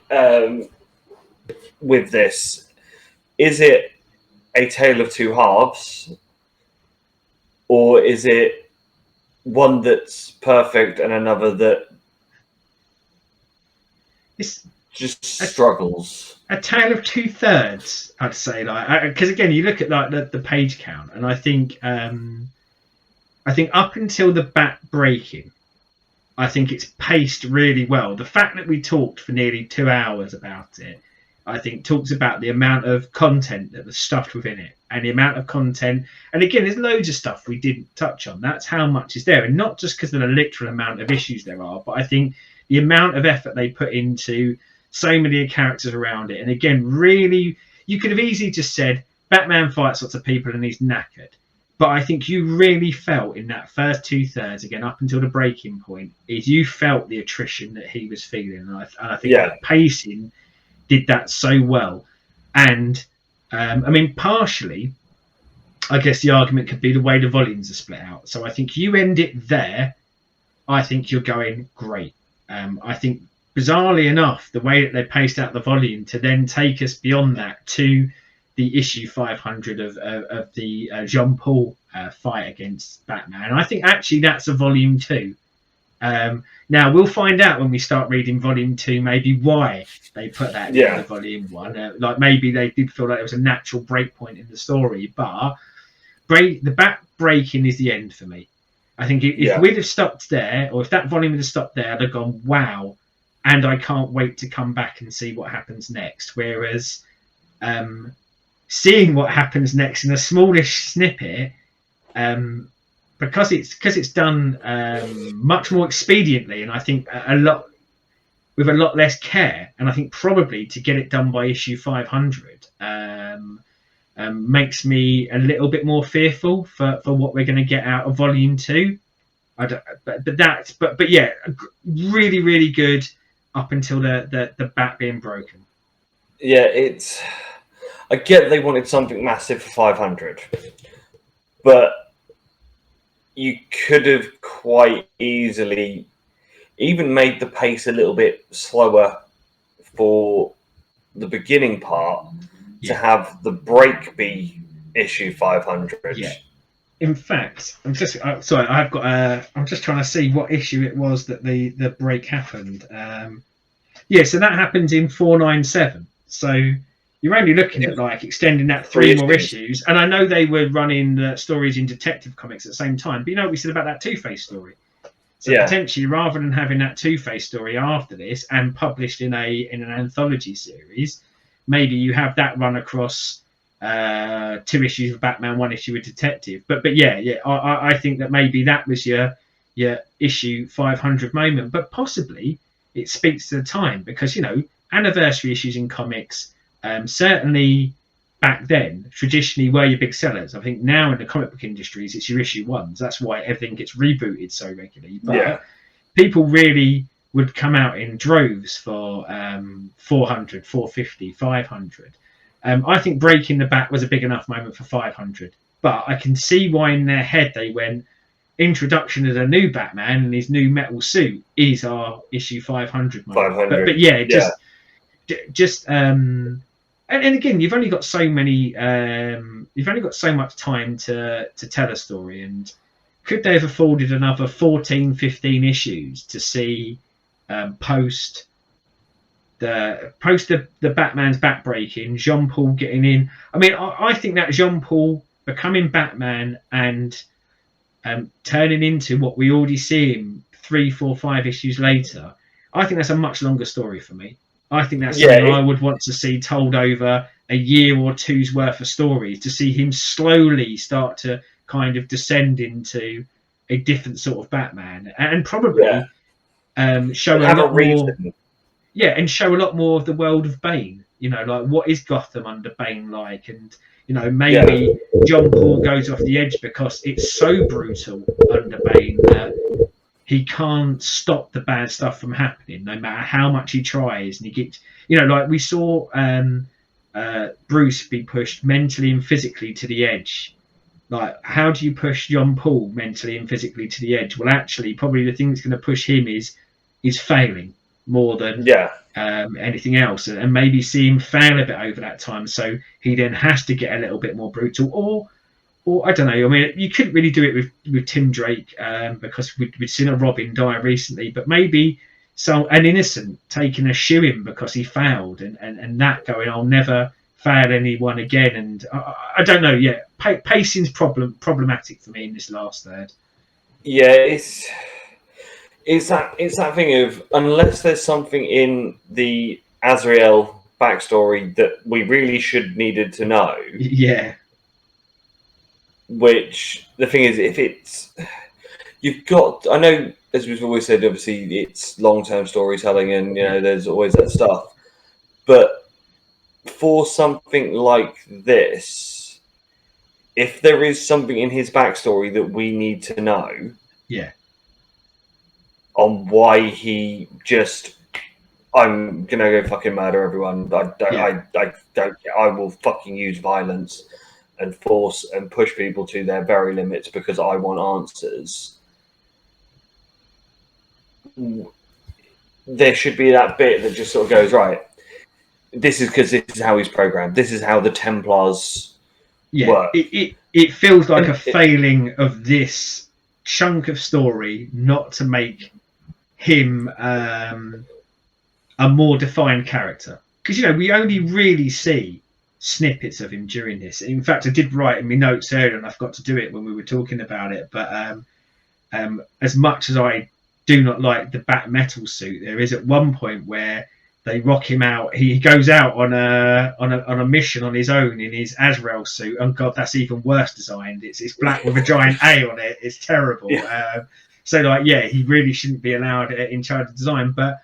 with this? Is it a tale of two halves, or is it one that's perfect and another that just struggles? A tale of 2/3, I'd say. Like, because again, you look at like the page count, and I think up until the bat breaking, I think it's paced really well. The fact that we talked for nearly 2 hours about it, I think talks about the amount of content that was stuffed within it, and the amount of content. And again, there's loads of stuff we didn't touch on. That's how much is there, and not just because of the literal amount of issues there are, but I think the amount of effort they put into so many characters around it. And again, really, you could have easily just said Batman fights lots of people and he's knackered. But I think you really felt in that first 2/3, again, up until the breaking point, is you felt the attrition that he was feeling. And I think the pacing did that so well. And, I mean, partially, I guess the argument could be the way the volumes are split out. So I think you end it there. I think you're going great. I think, bizarrely enough, the way that they paced out the volume to then take us beyond that to the issue 500 of the Jean Paul fight against Batman. I think actually that's a volume 2. Now we'll find out when we start reading volume 2 maybe why they put that in the volume 1. Like maybe they did feel like it was a natural break point in the story, but the bat breaking is the end for me. I think if we'd have stopped there, or if that volume would have stopped there, I'd have gone, wow, and I can't wait to come back and see what happens next. Whereas seeing what happens next in a smallish snippet, because it's done much more expediently, and I think with a lot less care, and I think probably to get it done by issue 500 makes me a little bit more fearful for what we're going to get out of volume 2. But yeah, really, really good up until the bat being broken. Yeah, I get they wanted something massive for 500, but you could have quite easily even made the pace a little bit slower for the beginning part to have the break be issue 500. Yeah. In fact, I'm just sorry. I'm just trying to see what issue it was that the break happened. So that happens in 497. So you're only looking at like extending that 3 more issues. And I know they were running stories in Detective Comics at the same time. But you know what we said about that Two-Face story? So potentially, rather than having that Two-Face story after this and published in an anthology series, maybe you have that run across 2 issues of Batman, 1 issue of Detective. But I think that maybe that was your issue 500 moment. But possibly it speaks to the time, because you know anniversary issues in comics, certainly back then, traditionally were your big sellers. I think now in the comic book industries, it's your issue 1s. That's why everything gets rebooted so regularly. But people really would come out in droves for 400, 450, 500. I think breaking the bat was a big enough moment for 500. But I can see why in their head they went, introduction of a new Batman and his new metal suit is our issue 500 moment. 500. But just and again, you've only got so many, you've only got so much time to tell a story. And could they have afforded another 14, 15 issues to see post the post the Batman's backbreaking, Jean Paul getting in. I mean, I think that Jean Paul becoming Batman and turning into what we already see him 3, 4, 5 issues later, I think that's a much longer story for me. I think that's something I would want to see told over a year or two's worth of stories, to see him slowly start to kind of descend into a different sort of Batman, and probably show a lot more. Yeah, and show a lot more of the world of Bane. You know, like what is Gotham under Bane like, and you know, maybe John Paul goes off the edge because it's so brutal under Bane that he can't stop the bad stuff from happening, no matter how much he tries. And he gets, you know, like we saw Bruce be pushed mentally and physically to the edge. Like, how do you push John Paul mentally and physically to the edge? Well, actually, probably the thing that's going to push him is failing more than anything else, and maybe see him fail a bit over that time, so he then has to get a little bit more brutal, or I don't know. I mean, you couldn't really do it with Tim Drake because we'd seen a Robin die recently, but maybe an innocent taking a shoe-in because he failed, and that going, I'll never fail anyone again. And I don't know. Yeah, pacing's problematic for me in this last third. Yeah, it's that thing of, unless there's something in the Azrael backstory that we really needed to know. Yeah. Which, the thing is, if it's, you've got, I know, as we've always said, obviously it's long-term storytelling, and you know there's always that stuff, but for something like this, if there is something in his backstory that we need to know, on why he just, I'm gonna go fucking murder everyone. I will fucking use violence and force and push people to their very limits because I want answers. There should be that bit that just sort of goes, right, this is because this is how he's programmed. This is how the Templars work. It feels like a failing of this chunk of story not to make him a more defined character. Because, you know, we only really see snippets of him during this. In fact, I did write in my notes earlier, and I forgot to do it when we were talking about it, but as much as I do not like the Bat Metal suit, there is at one point where they rock him out. He goes out on a mission on his own in his Azrael suit. And God, that's even worse designed. It's black with a giant A on it. It's terrible. So like, yeah, he really shouldn't be allowed in charge of design. But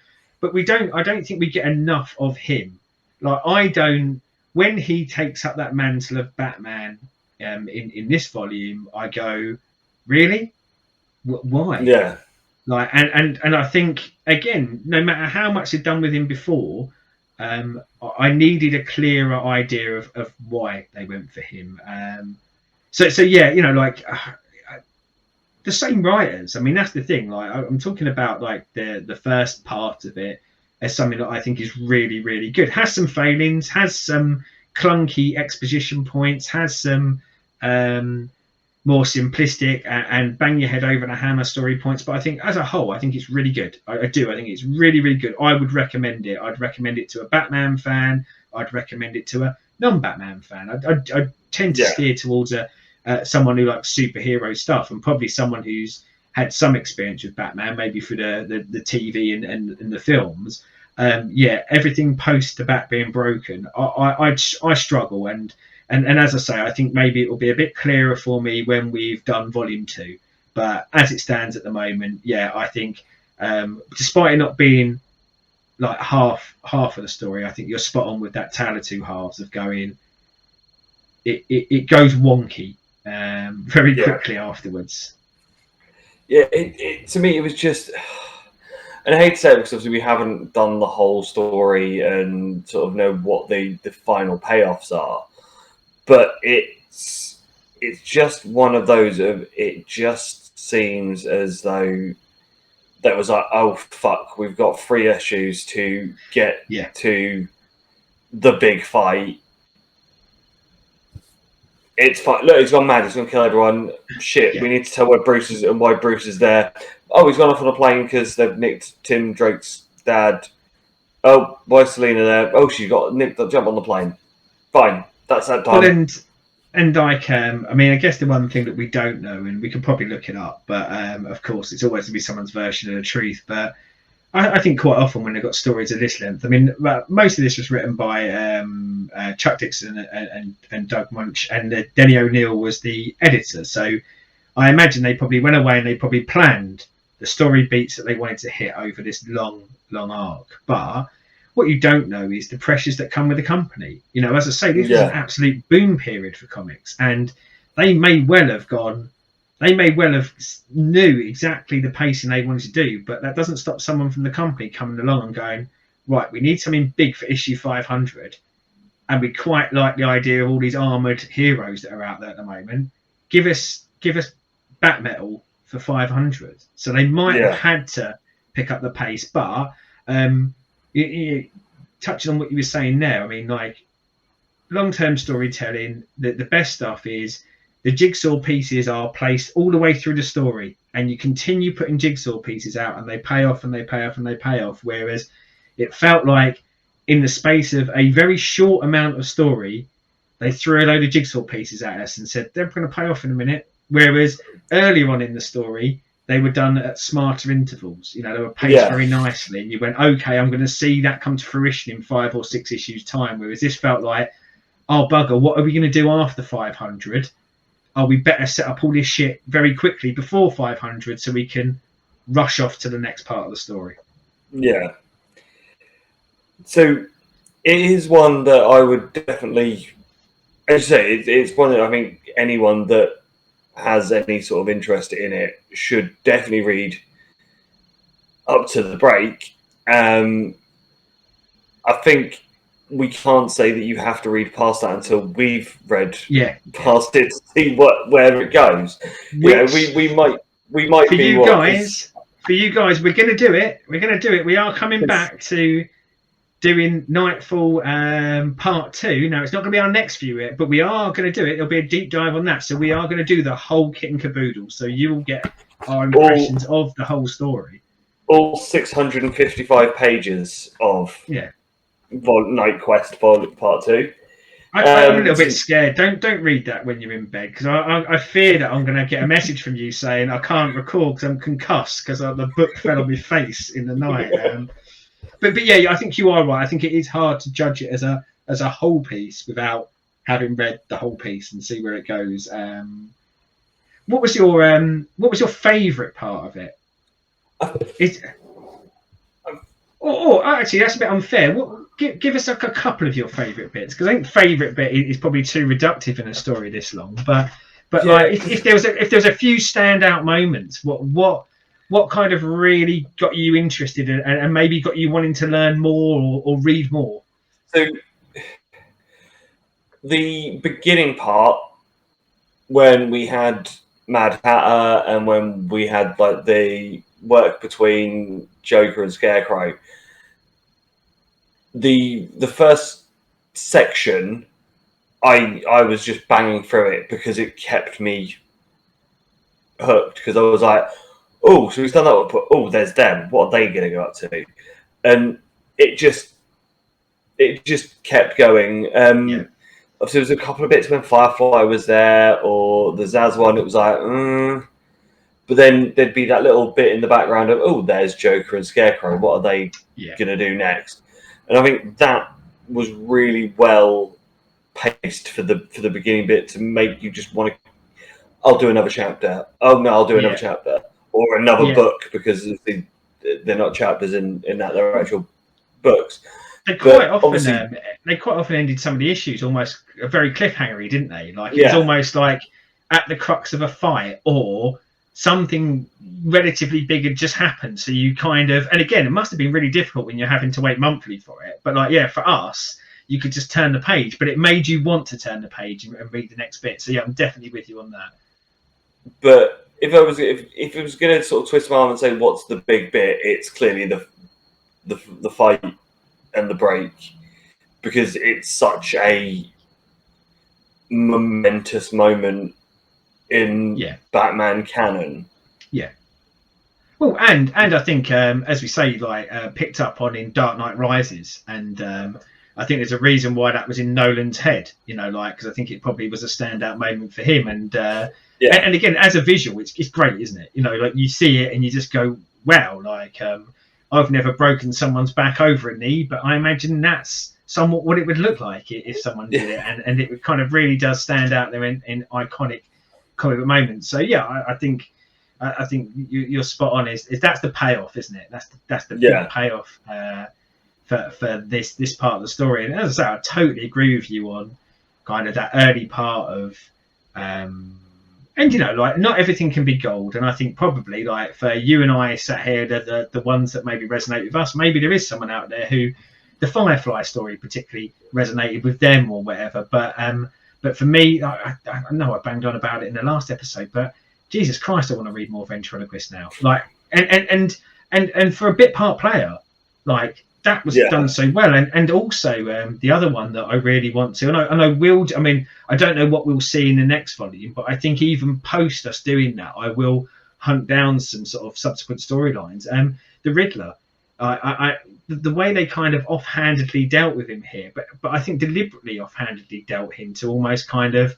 we don't. I don't think we get enough of him. Like, I don't. When he takes up that mantle of Batman in this volume, I go, really? Why? Yeah. Like, and I think, again, no matter how much they've done with him before, I needed a clearer idea of why they went for him. So yeah, you know, like the same writers. I mean, that's the thing. Like, I'm talking about like the first part of it as something that I think is really, really good. Has some failings, has some clunky exposition points, has some more simplistic and bang your head over the hammer story points, but I think as a whole, I think it's really good. I do. I think it's really, really good. I would recommend it. I'd recommend it to a Batman fan. I'd recommend it to a non-Batman fan. I tend to steer towards someone who likes superhero stuff, and probably someone who's had some experience with Batman, maybe through the TV and the films. Everything post the Bat being broken, I struggle, and as I say, I think maybe it will be a bit clearer for me when we've done volume 2. But as it stands at the moment, I think despite it not being like half of the story, I think you're spot on with that tale of two halves of going. It goes wonky very quickly afterwards. Yeah, to me it was just, and I hate to say it because obviously we haven't done the whole story and sort of know what the final payoffs are. But it's just one of those of, it just seems as though that was like, oh fuck, we've got 3 issues to get to the big fight. It's fine. Look, he's gone mad. He's going to kill everyone. Shit, we need to tell where Bruce is and why Bruce is there. Oh, he's gone off on a plane because they've nicked Tim Drake's dad. Oh, why is Selena there? Oh, she got nipped. Jump on the plane. Fine, that's that time. Well, and like, I mean, I guess the one thing that we don't know, and we can probably look it up, but of course, it's always to be someone's version of the truth. But I think quite often when they've got stories of this length, I mean, most of this was written by Chuck Dixon and Doug Munch, and Denny O'Neil was the editor. So I imagine they probably went away and they probably planned the story beats that they wanted to hit over this long arc. But what you don't know is the pressures that come with the company. You know, as I say, this was an absolute boom period for comics, and they may well have knew exactly the pacing they wanted to do, but that doesn't stop someone from the company coming along and going, right, we need something big for issue 500, and we quite like the idea of all these armored heroes that are out there at the moment. Give us Bat Metal for 500. So they might have had to pick up the pace, but touching on what you were saying there, I mean, like, long-term storytelling, the best stuff is the jigsaw pieces are placed all the way through the story, and you continue putting jigsaw pieces out, and they pay off and they pay off and they pay off. Whereas it felt like in the space of a very short amount of story, they threw a load of jigsaw pieces at us and said they're going to pay off in a minute. Whereas earlier on in the story, they were done at smarter intervals. You know, they were paced very nicely, and you went, okay, I'm going to see that come to fruition in 5 or 6 issues time. Whereas this felt like, oh bugger, what are we going to do after 500? Oh, we better set up all this shit very quickly before 500 so we can rush off to the next part of the story. Yeah. So it is one that I would definitely, as you say, it's one that I think anyone that has any sort of interest in it should definitely read up to the break. I think we can't say that you have to read past that until we've read past it to see where it goes. We might for be you guys. For you guys, we're going to do it. We are coming back to doing Knightfall part 2. Now, it's not going to be our next view, but we are going to do it. There'll be a deep dive on that. So we are going to do the whole kit and caboodle. So you will get our impressions of the whole story. All 655 pages of Night Quest part 2. I'm a little bit scared. Don't read that when you're in bed, because I fear that I'm going to get a message from you saying I can't record because I'm concussed because the book fell on my face in the night. But yeah, I think you are right. I think it is hard to judge it as a whole piece without having read the whole piece and see where it goes. What was your favourite part of it? Actually, that's a bit unfair. Give us like a couple of your favourite bits, because I think favourite bit is probably too reductive in a story this long. But like, if there was a few standout moments, what kind of really got you interested and maybe got you wanting to learn more or read more? So the beginning part, when we had Mad Hatter and when we had like the work between Joker and Scarecrow, the first section, I was just banging through it because it kept me hooked, because I was like, oh, so we've done that, but oh, there's them. What are they going to go up to? And it just kept going. Obviously, there was a couple of bits when Firefly was there, or the Zaz one. It was like, but then there'd be that little bit in the background of, oh, there's Joker and Scarecrow. What are they going to do next? And I think that was really well paced for the beginning bit to make you just want to. I'll do another chapter. Oh no, I'll do another chapter. Or another book, because they're not chapters in that, they're actual books. They quite often ended some of the issues almost very cliffhangery, didn't they? Like it was almost like at the crux of a fight, or something relatively big had just happened. So you kind of, and again, it must have been really difficult when you're having to wait monthly for it. But like, for us, you could just turn the page, but it made you want to turn the page and read the next bit. So I'm definitely with you on that. But if it was going to sort of twist my arm and say what's the big bit, it's clearly the fight and the break, because it's such a momentous moment in Batman canon. Well, and I think, as we say, like picked up on in Dark Knight Rises, and I think there's a reason why that was in Nolan's head. You know, like because I think it probably was a standout moment for him. And again, as a visual, it's great, isn't it? You know, like you see it and you just go, wow. Like I've never broken someone's back over a knee, but I imagine that's somewhat what it would look like if someone did it, and it kind of really does stand out there in iconic comic book moments. So yeah, I think. I think you're spot on. Is that's the payoff, isn't it? That's the big payoff for this part of the story. And as I say, I totally agree with you on kind of that early part of, and you know, like not everything can be gold. And I think probably like for you and I sat here, the ones that maybe resonate with us, maybe there is someone out there who the Firefly story particularly resonated with them or whatever. But for me, I know I banged on about it in the last episode, but Jesus Christ, I want to read more Ventriloquist now. Like, and for a bit part player, like that was done so well. And also the other one that I really want to, and I will. I mean, I don't know what we'll see in the next volume, but I think even post us doing that, I will hunt down some sort of subsequent storylines. The Riddler, the way they kind of offhandedly dealt with him here, but I think deliberately offhandedly dealt him to almost kind of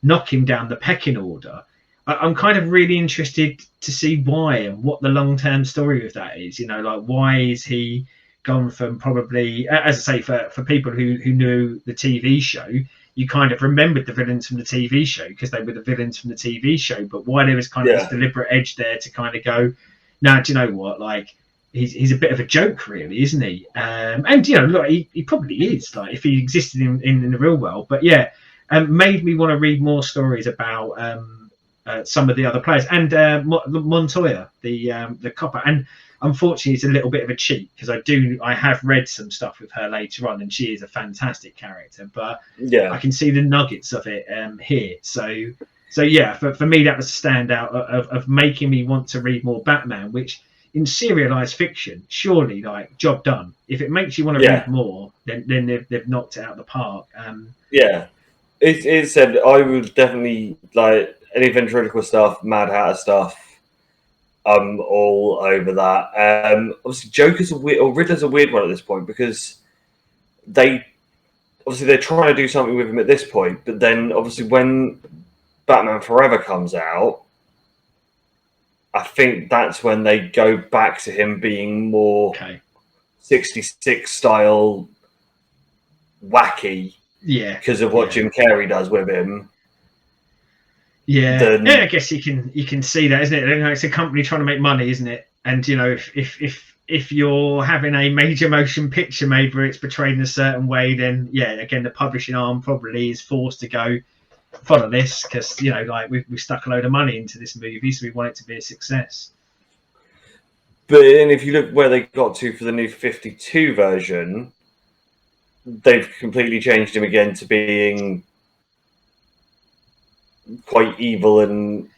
knock him down the pecking order. I'm kind of really interested to see why and what the long-term story of that is. You know, like why is he gone from probably, as I say, for people who knew the TV show, you kind of remembered the villains from the TV show because they were the villains from the TV show. But why there was kind of this deliberate edge there to kind of go, now, do you know what? Like he's a bit of a joke, really, isn't he? And you know, look, he probably is. Like if he existed in the real world, but yeah, made me want to read more stories about. Some of the other players and Montoya, the copper, and unfortunately it's a little bit of a cheat because I have read some stuff with her later on, and she is a fantastic character. But I can see the nuggets of it here. So yeah, for me that was a standout of making me want to read more Batman, which in serialized fiction, surely like job done. If it makes you want to read more, then they've knocked it out of the park. It said I would definitely like. Any ventriloquist stuff, Mad Hatter stuff, I'm all over that. Obviously, Joker's a weird, or Riddler's a weird one at this point because they're trying to do something with him at this point, but then obviously when Batman Forever comes out, I think that's when they go back to him being more 66 style wacky, because of what Jim Carrey does with him. Yeah, I guess you can see that, isn't it? You know, it's a company trying to make money, isn't it? And you know, if you're having a major motion picture made where it's portrayed in a certain way, then again, the publishing arm probably is forced to go follow this because you know, like we've stuck a load of money into this movie, so we want it to be a success. But and if you look where they got to for the new 52 version, they've completely changed him again to being quite evil and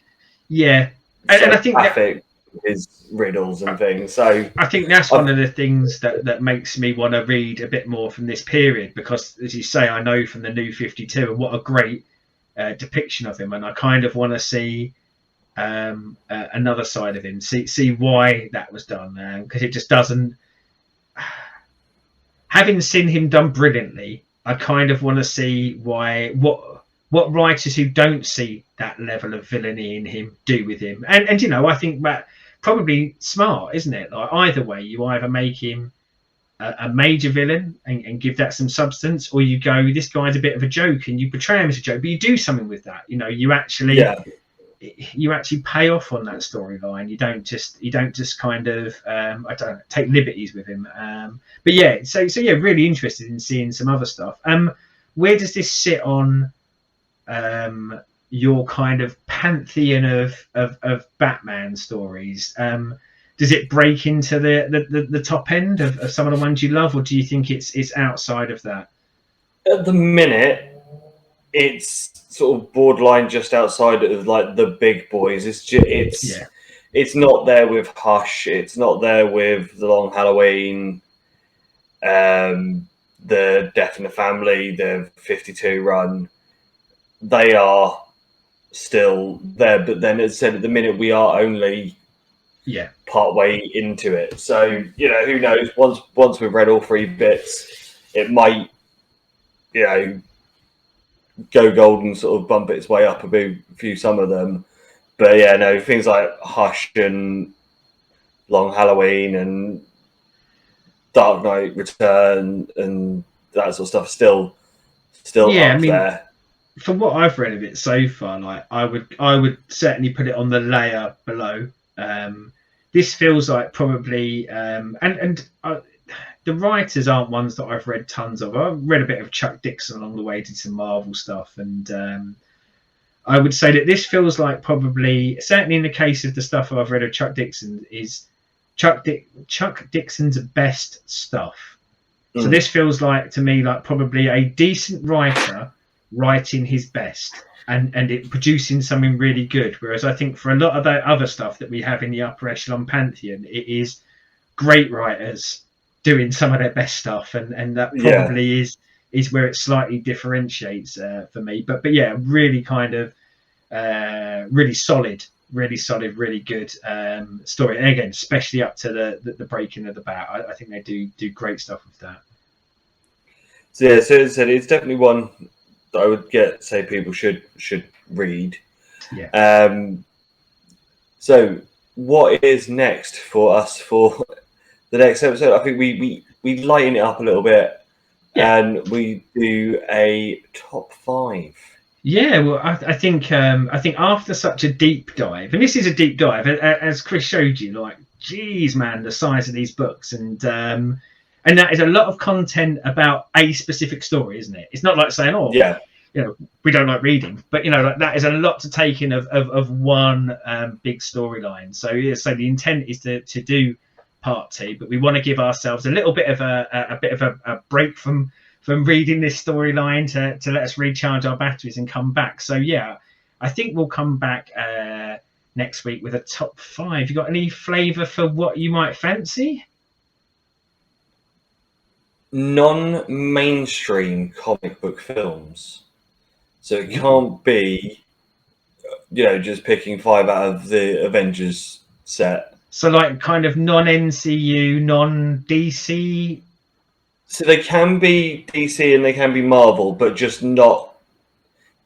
and I think his riddles and things. So I think that's one of the things that makes me want to read a bit more from this period because, as you say, I know from the new 52 and what a great depiction of him, and I kind of want to see another side of him, see why that was done, because it just doesn't. Having seen him done brilliantly, I kind of want to see what writers who don't see that level of villainy in him do with him. And you know, I think that probably smart, isn't it? Like either way, you either make him a major villain and give that some substance, or you go, this guy's a bit of a joke and you portray him as a joke, but you do something with that. You know, you actually pay off on that storyline. You don't just kind of I don't know, take liberties with him. But yeah, so really interested in seeing some other stuff. Where does this sit on your kind of pantheon of Batman stories? Does it break into the top end of some of the ones you love, or do you think it's outside of that? At the minute, it's sort of borderline just outside of like the big boys. It's not there with Hush. It's not there with The Long Halloween, the Death in the Family, the 52 run. They are still there, but then as I said, at the minute we are only Yeah. part way into it. So, you know, who knows? Once we've read all 3 bits, it might, you know, go gold and sort of bump its way up a few some of them. But yeah, no, things like Hush and Long Halloween and Dark Knight Return and that sort of stuff still Yeah, up I mean, there. from what I've read of it so far, like I would certainly put it on the layer below. This feels like probably the writers aren't ones that I've read tons of. I've read a bit of Chuck Dixon along the way, did some Marvel stuff, and I would say that this feels like probably, certainly in the case of the stuff I've read of Chuck Dixon, is Chuck Dixon's best stuff. So this feels like, to me, like probably a decent writer writing his best and it producing something really good. Whereas I think for a lot of the other stuff that we have in the upper echelon pantheon, it is great writers doing some of their best stuff, and that probably is where it slightly differentiates for me. But yeah, really kind of really solid, really good story. And again, especially up to the breaking of the bat, I think they do great stuff with that. So yeah, so it's definitely one that I would say people should read. Yeah. So what is next for us for the next episode? I think we lighten it up a little bit, and we do a top 5. Yeah, well, I think after such a deep dive, and this is a deep dive, as Chris showed you, like, geez, man, the size of these books, and that is a lot of content about a specific story, isn't it? It's not like saying, oh, yeah, you know, we don't like reading, but you know, like that is a lot to take in of one big storyline. So yeah, so the intent is to do part 2, but we want to give ourselves a little bit of a break from reading this storyline to let us recharge our batteries and come back. So yeah, I think we'll come back next week with a top 5. You got any flavour for what you might fancy? Non-mainstream comic book films. So it can't be, you know, just picking 5 out of the Avengers set. So like kind of non-MCU, non-DC. So they can be DC and they can be Marvel, but just not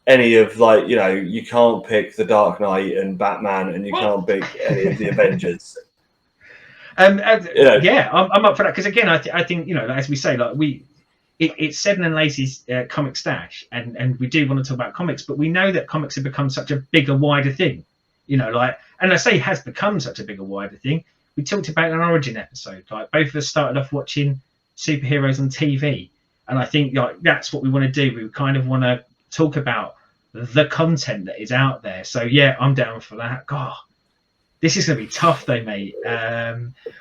any of, like, you know, you can't pick the Dark Knight and Batman, and you can't pick any of the Avengers. You know. Yeah, I'm up for that, because again, I think, you know, as we say, like it's Seddon and Laceys comic stash, and we do want to talk about comics, but we know that comics have become such a bigger, wider thing, you know, like, and I say has become such a bigger, wider thing. We talked about an origin episode, like both of us started off watching superheroes on TV, and I think like that's what we want to do. We kind of want to talk about the content that is out there. So yeah, I'm down for that. God, this is gonna be tough though, mate.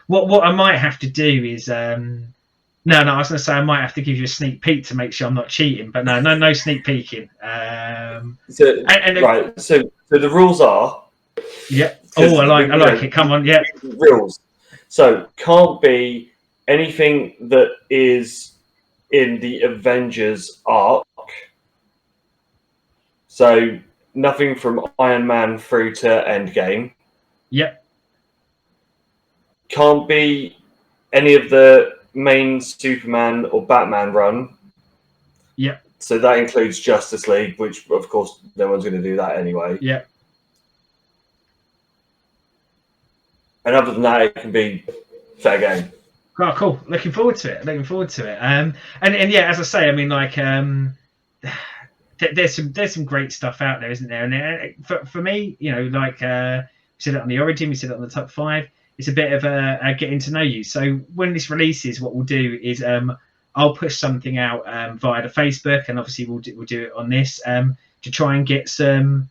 What I might have to do is no, I was going to say I might have to give you a sneak peek to make sure I'm not cheating, but no sneak peeking. Right. So the rules are. Yeah. Oh, I like it. Come on, yeah. Rules. So can't be anything that is in the Avengers arc. So nothing from Iron Man through to Endgame. Yep. Can't be any of the main Superman or Batman run. Yep. So that includes Justice League, which of course no one's going to do that anyway. Yep. And other than that, it can be fair game. Oh, cool. Looking forward to it. And yeah, as I say, I mean, like, there's some great stuff out there, isn't there? And for me, you know, like, we said it on the origin, we said it on the top 5. It's a bit of a getting to know you. So when this releases, what we'll do is I'll push something out via the Facebook, and obviously we'll do it on this to try and get some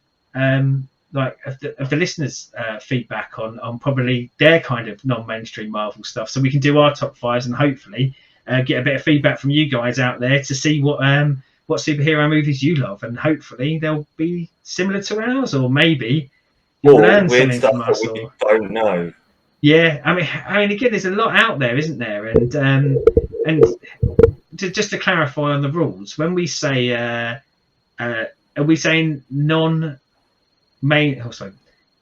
like of the listeners' feedback on probably their kind of non-mainstream Marvel stuff, so we can do our top 5s and hopefully get a bit of feedback from you guys out there to see what superhero movies you love, and hopefully they'll be similar to ours, or maybe you'll learn something from us. That we don't know. Yeah, I mean, again, there's a lot out there, isn't there? And just to clarify on the rules, when we say, are we saying non-main? Oh, sorry.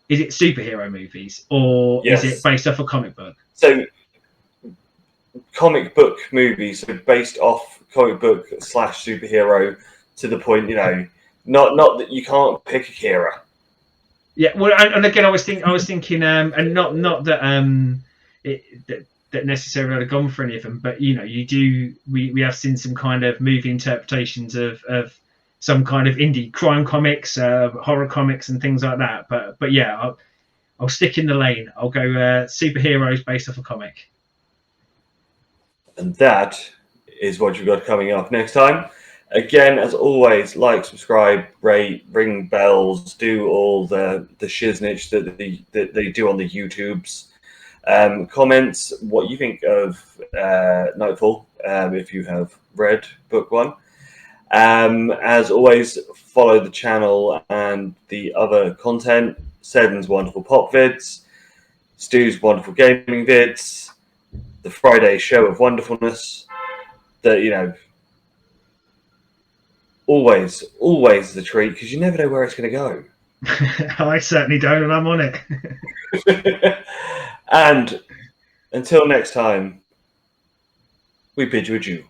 is it superhero movies, or is it Yes. based off a comic book? So comic book movies, so based off comic book / superhero, to the point, not that you can't pick Akira. Yeah, well, and again, I was thinking, and not that that necessarily would have gone for any of them, but we have seen some kind of movie interpretations of some kind of indie crime comics, horror comics, and things like that. But yeah, I'll stick in the lane. I'll go superheroes based off a comic. And that is what you've got coming up next time. Again, as always, like, subscribe, rate, ring bells, do all the shiznitch that they do on the YouTubes. Comments what you think of Knightfall, if you have read book 1. As always, follow the channel and the other content. Seddon's wonderful pop vids, Stu's wonderful gaming vids, the Friday show of wonderfulness. That always the treat, because you never know where it's going to go. I certainly don't, and I'm on it. And until next time, we bid you adieu.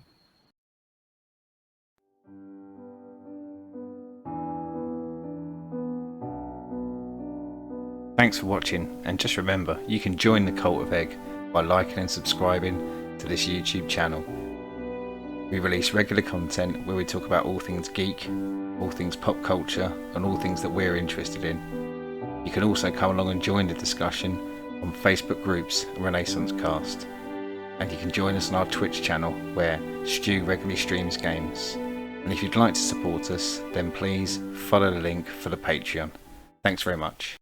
Thanks for watching, and just remember, you can join the Cult of Egg by liking and subscribing to this YouTube channel. We release regular content where we talk about all things geek, all things pop culture, and all things that we're interested in. You can also come along and join the discussion on Facebook groups and Renaissance Cast. And you can join us on our Twitch channel where Stu regularly streams games. And if you'd like to support us, then please follow the link for the Patreon. Thanks very much.